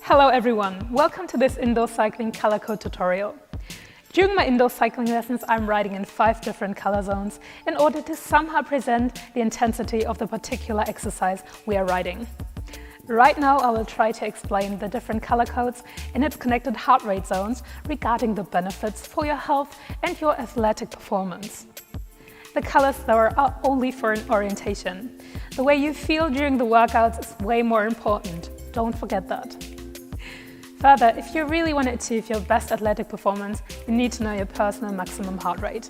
Hello everyone, welcome to this indoor cycling color code tutorial. During my indoor cycling lessons, I'm riding in 5 different color zones in order to somehow present the intensity of the particular exercise we are riding. Right now I will try to explain the different color codes and its connected heart rate zones regarding the benefits for your health and your athletic performance. The colors though are only for an orientation. The way you feel during the workouts is way more important, don't forget that. Further, if you really want to achieve your best athletic performance, you need to know your personal maximum heart rate.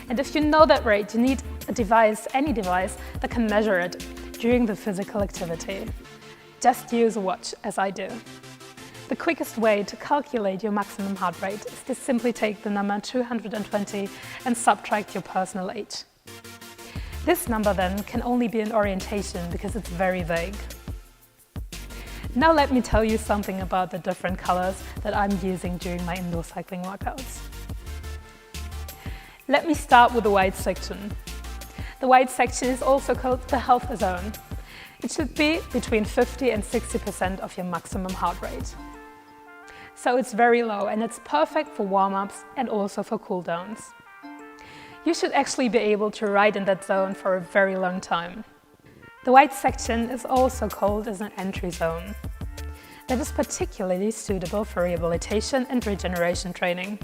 And if you know that rate, you need a device, any device, that can measure it during the physical activity. Just use a watch, as I do. The quickest way to calculate your maximum heart rate is to simply take the number 220 and subtract your personal age. This number then can only be an orientation because it's very vague. Now let me tell you something about the different colors that I'm using during my indoor cycling workouts. Let me start with the white section. The white section is also called the health zone. It should be between 50 and 60% of your maximum heart rate. So it's very low and it's perfect for warm-ups and also for cool-downs. You should actually be able to ride in that zone for a very long time. The white section is also called as an entry zone. That is particularly suitable for rehabilitation and regeneration training.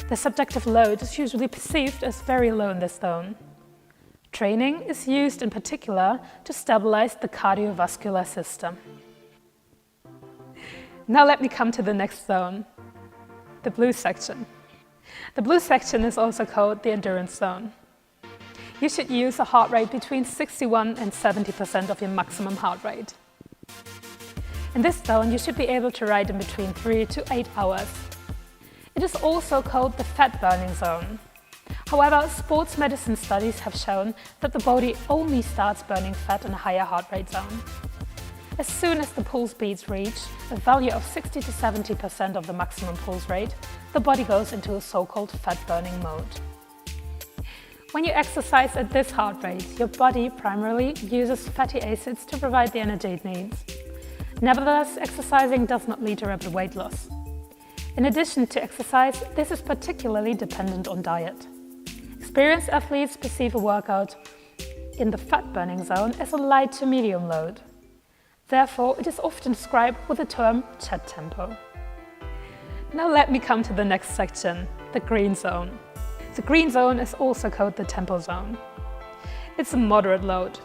The subjective load is usually perceived as very low in this zone. Training is used in particular to stabilize the cardiovascular system. Now let me come to the next zone, the blue section. The blue section is also called the endurance zone. You should use a heart rate between 61 and 70% of your maximum heart rate. In this zone, you should be able to ride in between 3 to 8 hours. It is also called the fat burning zone. However, sports medicine studies have shown that the body only starts burning fat in a higher heart rate zone. As soon as the pulse beats reach a value of 60 to 70% of the maximum pulse rate, the body goes into a so-called fat burning mode. When you exercise at this heart rate, your body primarily uses fatty acids to provide the energy it needs. Nevertheless, exercising does not lead to rapid weight loss. In addition to exercise, this is particularly dependent on diet. Experienced athletes perceive a workout in the fat-burning zone as a light to medium load. Therefore, it is often described with the term jet tempo. Now let me come to the next section, the green zone. The green zone is also called the tempo zone. It's a moderate load.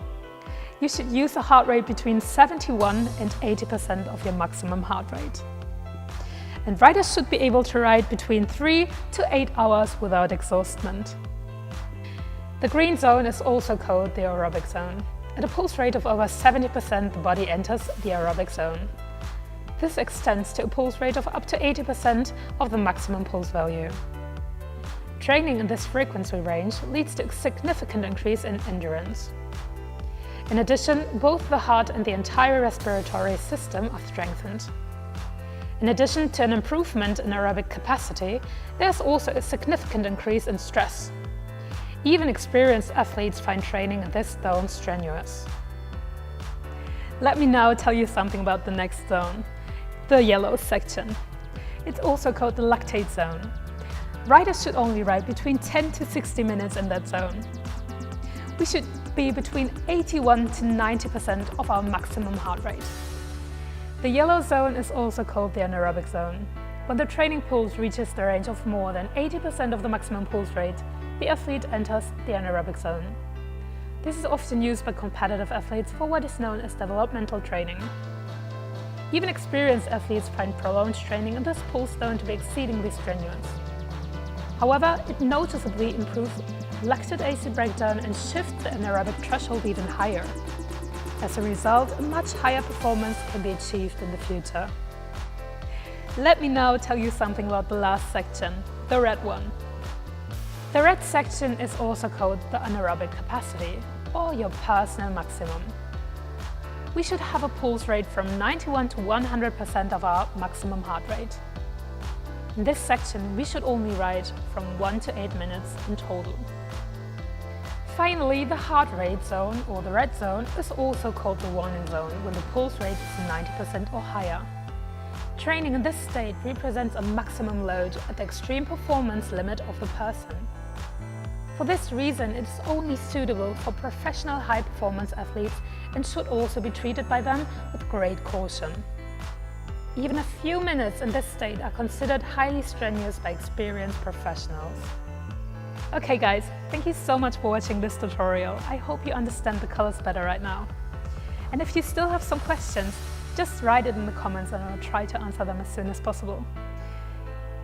You should use a heart rate between 71 and 80% of your maximum heart rate. And riders should be able to ride between 3 to 8 hours without exhaustion. The green zone is also called the aerobic zone. At a pulse rate of over 70%, the body enters the aerobic zone. This extends to a pulse rate of up to 80% of the maximum pulse value. Training in this frequency range leads to a significant increase in endurance. In addition, both the heart and the entire respiratory system are strengthened. In addition to an improvement in aerobic capacity, there's also a significant increase in stress. Even experienced athletes find training in this zone strenuous. Let me now tell you something about the next zone, the yellow section. It's also called the lactate zone. Riders should only ride between 10 to 60 minutes in that zone. We should be between 81 to 90% of our maximum heart rate. The yellow zone is also called the anaerobic zone. When the training pulse reaches the range of more than 80% of the maximum pulse rate, the athlete enters the anaerobic zone. This is often used by competitive athletes for what is known as developmental training. Even experienced athletes find prolonged training in this pulse zone to be exceedingly strenuous. However, it noticeably improves lactate acid breakdown and shifts the anaerobic threshold even higher. As a result, a much higher performance can be achieved in the future. Let me now tell you something about the last section, the red one. The red section is also called the anaerobic capacity, or your personal maximum. We should have a pulse rate from 91 to 100% of our maximum heart rate. In this section, we should only ride from 1 to 8 minutes in total. Finally, the heart rate zone, or the red zone, is also called the warning zone when the pulse rate is 90% or higher. Training in this state represents a maximum load at the extreme performance limit of the person. For this reason, it is only suitable for professional high-performance athletes and should also be treated by them with great caution. Even a few minutes in this state are considered highly strenuous by experienced professionals. Okay guys, thank you so much for watching this tutorial. I hope you understand the colors better right now. And if you still have some questions, just write it in the comments and I'll try to answer them as soon as possible.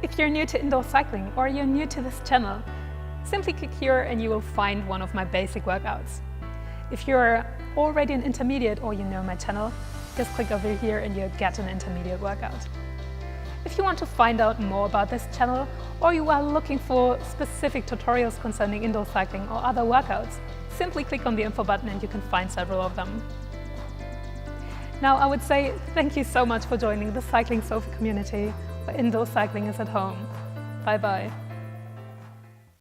If you're new to indoor cycling or you're new to this channel, simply click here and you will find one of my basic workouts. If you're already an intermediate or you know my channel, just click over here and you'll get an intermediate workout. If you want to find out more about this channel or you are looking for specific tutorials concerning indoor cycling or other workouts, simply click on the info button and you can find several of them. Now I would say thank you so much for joining the Cycling Sophie community, where indoor cycling is at home. Bye bye.